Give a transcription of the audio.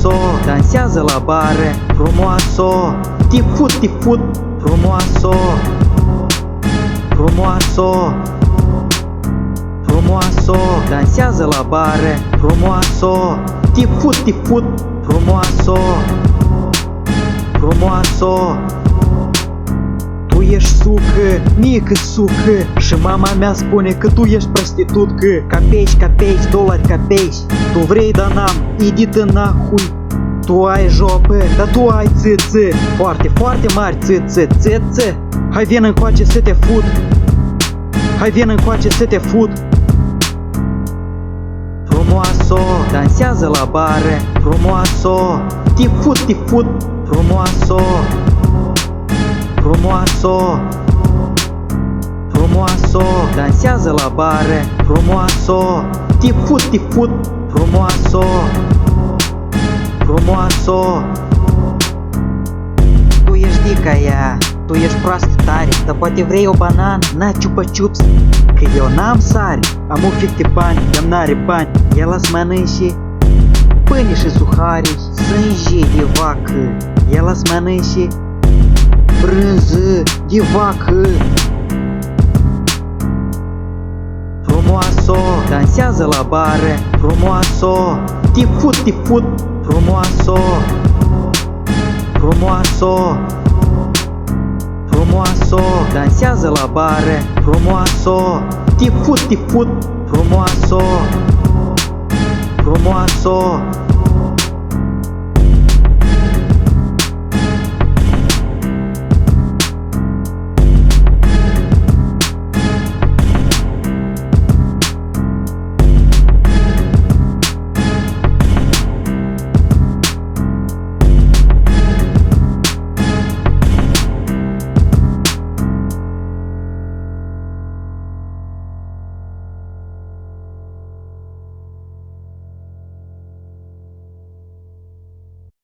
Frumoasă, dansează la bare. Frumoasă, tifut, tifut. Frumoasă, frumoasă, frumoasă, dansează la bare. Frumoasă, tifut, tifut. Frumoasă, frumoasă. Tu ești sucă, mică sucă. Și mama mea spune că tu ești prostitutcă. Capești, capești, dolari, capești. Tu vrei, dar n-am, idi-te nahui. Tu ai jopă, dar tu ai țâță. Foarte, foarte mari țâță, țâță. Hai vin încoace să te fut. Hai vin încoace să te fut. Frumoasă, dansează la bare. Frumoasă, tifut, tifut. Frumoasă, frumoasă, frumoasă, dansează la bare. Frumoasă, tifut, tifut. Frumoasă, frumoasă. Tu ești dica ea, tu ești proastă tare. Dar poate vrei o banană, na ciupa-ciups. Că eu n-am sare, am un fic de bani, el n-are bani. El las mănânce pâine și suhari, sânge de vacă. El las mănânce brânză de vacă. Frumoasă, dansează la bare. Frumoasă, tifut, tifut. Frumoasă, frumoasă, frumoasă, dansează la bare. Frumoasă, tifut, tifut. Frumoasă, frumoasă.